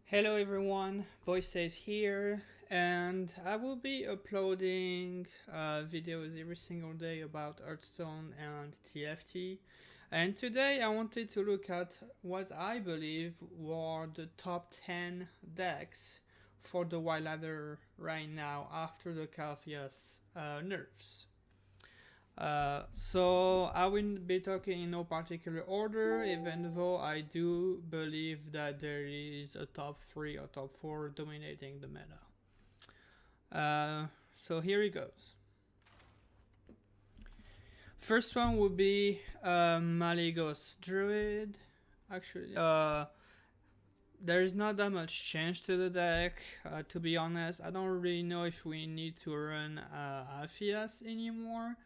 Hello everyone, Boysays here, and I will be uploading videos every single day about Hearthstone and TFT. And today I wanted to look at what I believe were the top 10 decks for the Wild Ladder right now after the Calpheus nerfs. So I will be talking in no particular order, even though I do believe that there is a top 3 or top 4 dominating the meta. So here it goes. First one would be Maligos Druid. Actually, there is not that much change to the deck, to be honest. I don't really know if we need to run Alpheus anymore.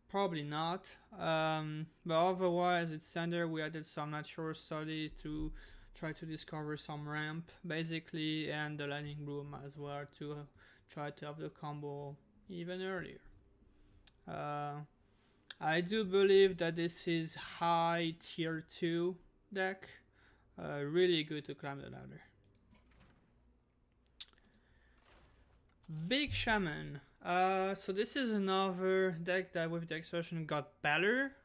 Probably not. But otherwise, it's standard. We added some natural studies to try to discover some ramp, basically, and the lightning bloom as well to try to have the combo even earlier. I do believe that this is high tier 2 deck. Really good to climb the ladder. Big Shaman. So this is another deck that with the expansion got better.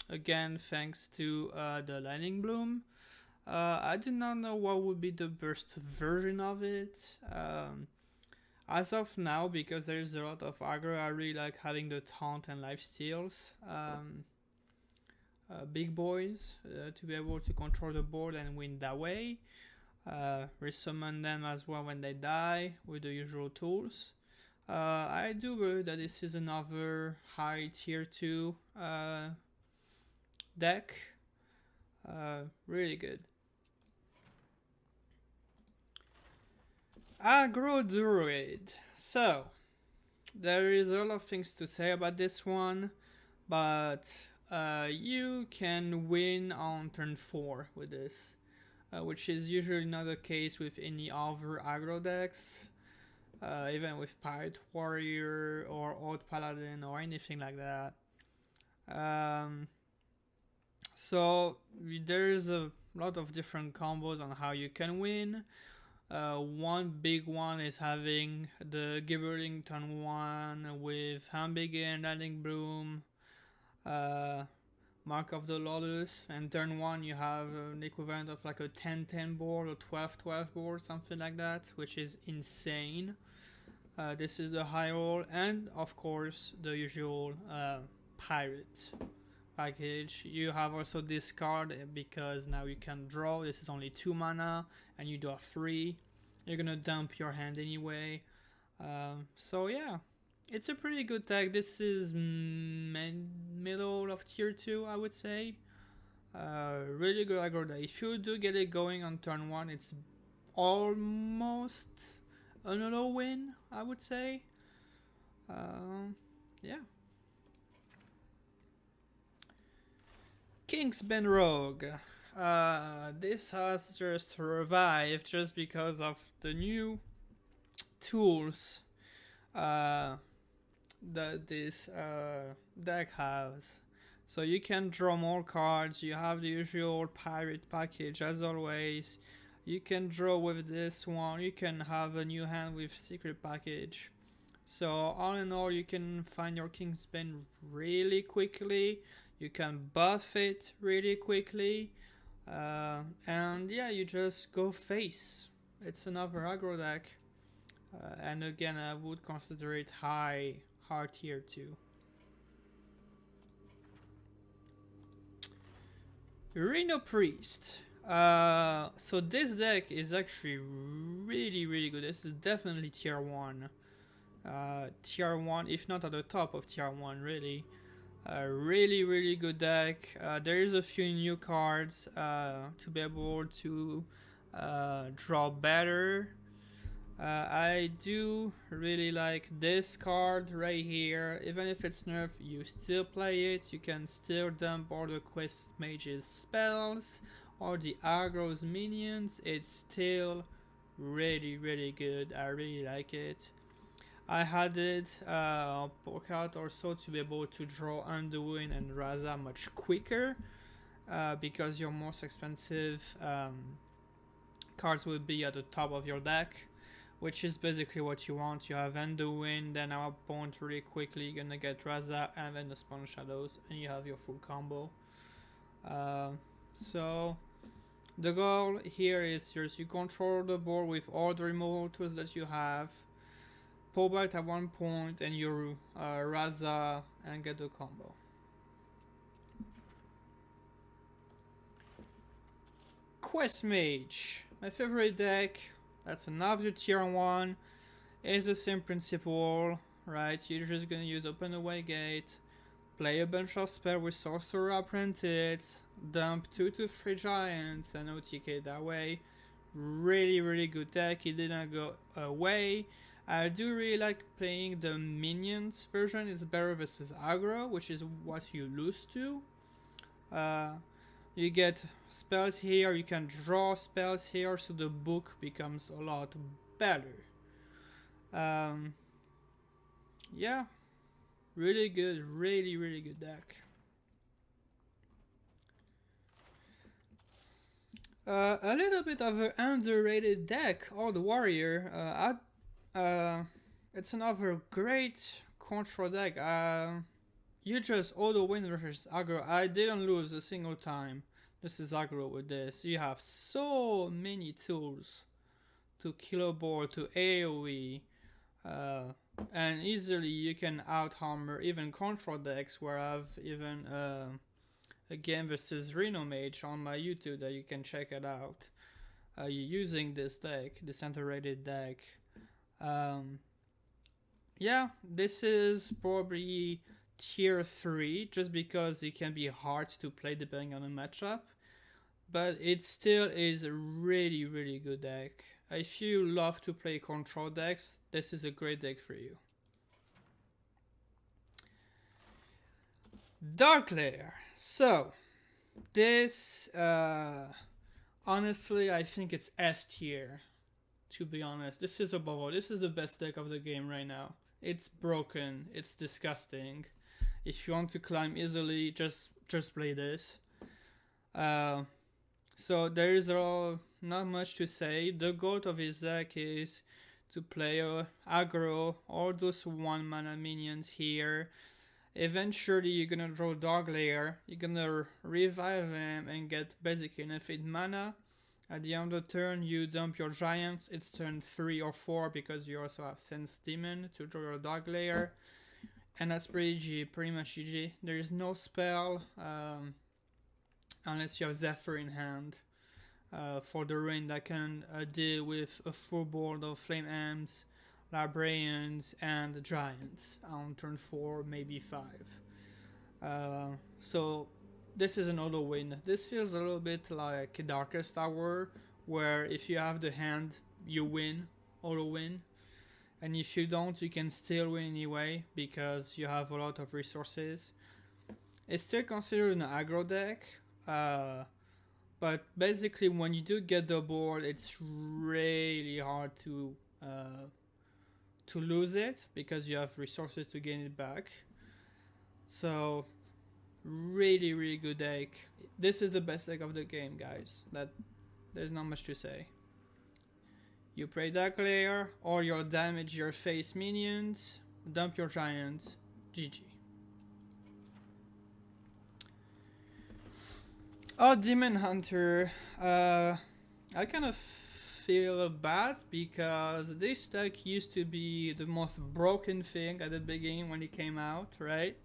Again, thanks to the Lightning Bloom. I do not know what would be the burst version of it. As of now, because there's a lot of aggro, I really like having the taunt and life steals. Big boys to be able to control the board and win that way. Resummon them as well when they die with the usual tools. I do believe that this is another high tier 2 deck. Really good. Aggro Druid. So, there is a lot of things to say about this one, but you can win on turn 4 with this. Which is usually not the case with any other aggro decks, even with Pirate Warrior or Old Paladin or anything like that. So there's a lot of different combos on how you can win. One big one is having the Gibberling turn 1 with Hambiggen, Lightning Bloom, Mark of the Lotus, and turn 1 you have an equivalent of like a 10-10 board or 12-12 board, something like that, which is insane. This is the high roll, and of course the usual pirate package. You have also discard because now you can draw. This is only 2 mana and you draw 3. You're gonna dump your hand anyway. So yeah, it's a pretty good tag. This is middle of tier 2, I would say. Really good aggro deck. If you do get it going on turn 1, it's almost another win, I would say. Yeah. Kingspin Rogue. This has just revived just because of the new tools that this deck has. So you can draw more cards. You have the usual pirate package as always. You can draw with this one. You can have a new hand with secret package. So all in all, you can find your Kingspin really quickly. You can buff it really quickly. And yeah, you just go face. It's another aggro deck. And again, I would consider it high tier 2. Reno Priest. So this deck is actually really good. This is definitely tier 1. Tier 1, if not at the top of tier 1, really. Really good deck. There is a few new cards to be able to draw better. I do really like this card right here. Even if it's nerfed, you still play it. You can still dump all the Quest Mage's spells or the aggro's minions. It's still really good. I really like it. I had it poke out or so to be able to draw Undoing and Raza much quicker because your most expensive cards will be at the top of your deck, which is basically what you want. You have End the Wind, then our opponent really quickly gonna get Raza and then the Spawn Shadows, and you have your full combo. So the goal here is just you control the board with all the removal tools that you have, pull back at one point, and you Raza and get the combo. Quest Mage, my favorite deck. That's another tier 1. It's the same principle, right? You're just gonna use Open Away Gate, play a bunch of spells with Sorcerer Apprentice, dump 2 to 3 Giants, and OTK that way. Really good deck. It didn't go away. I do really like playing the minions version. It's better versus aggro, which is what you lose to. You get spells here, you can draw spells here, so the book becomes a lot better. Yeah, really good, really good deck. A little bit of an underrated deck, Old Warrior. It's another great control deck. You just auto-win versus aggro. I didn't lose a single time. This is aggro with this. You have so many tools to kill a board, to AoE, and easily you can out-hammer even control decks, where I've even a game versus Reno Mage on my YouTube that you can check it out. Using this deck, this underrated deck. Yeah, this is probably tier 3 just because it can be hard to play depending on the matchup, but it still is a really good deck. If you love to play control decks, this is a great deck for you. Dark Lair. So this honestly I think it's S tier, to be honest. This is above all. This is the best deck of the game right now. It's broken, it's disgusting. If you want to climb easily, just play this. So there is not much to say. The goal of his deck is to play aggro, all those 1 mana minions here. Eventually you're gonna draw Dark Lair, you're gonna revive them and get basically infinite mana. At the end of the turn you dump your giants. It's turn 3 or 4 because you also have Sense Demon to draw your Dark Lair. And that's pretty much GG. There is no spell unless you have Zephyr in hand for the rain that can deal with a full board of Flame Amps, Librarians, and Giants on turn 4, maybe 5. So this is an auto win. This feels a little bit like Darkest Hour, where if you have the hand, you win, auto win. And if you don't, you can still win anyway because you have a lot of resources. It's still considered an aggro deck, but basically when you do get the board, it's really hard to lose it because you have resources to gain it back. So really good deck. This is the best deck of the game, guys. There's not much to say. You play Dark Lair, or you damage your face minions, dump your giants, GG. Oh, Demon Hunter. I kind of feel bad because this deck used to be the most broken thing at the beginning when it came out, right?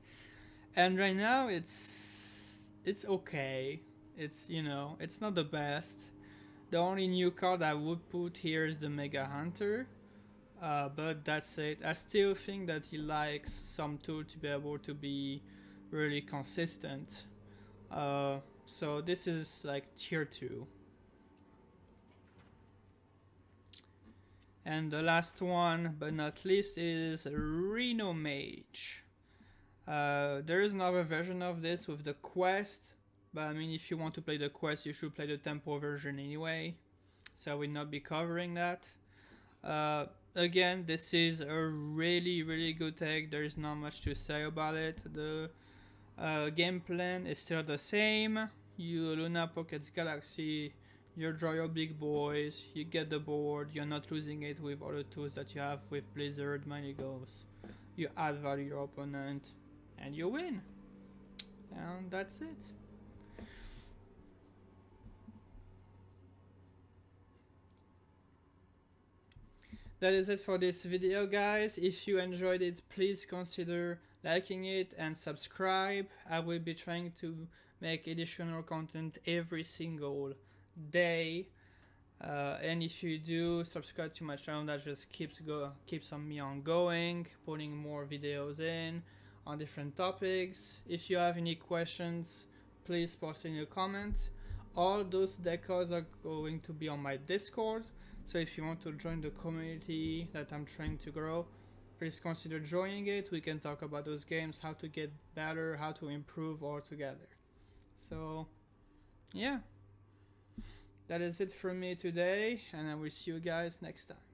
And right now it's okay. It's, you know, it's not the best. The only new card I would put here is the Mega Hunter, but that's it. I still think that he likes some tool to be able to be really consistent. So this is like tier 2. And the last one, but not least, is Reno Mage. There is another version of this with the quest. But I mean, if you want to play the quest, you should play the tempo version anyway. So I will not be covering that. Again, this is a really good deck. There is not much to say about it. The game plan is still the same. You Luna Pockets Galaxy, you draw your big boys, you get the board, you're not losing it with other tools that you have with Blizzard, money goes. You add value to your opponent, and you win. And that's it. That is it for this video, guys. If you enjoyed it, please consider liking it and subscribe. I will be trying to make additional content every single day. And if you do subscribe to my channel, that just keeps on me ongoing, putting more videos in on different topics. If you have any questions, please post in your comments. All those decors are going to be on my Discord, so if you want to join the community that I'm trying to grow, please consider joining it. We can talk about those games, how to get better, how to improve all together. So yeah, that is it from me today, and I will see you guys next time.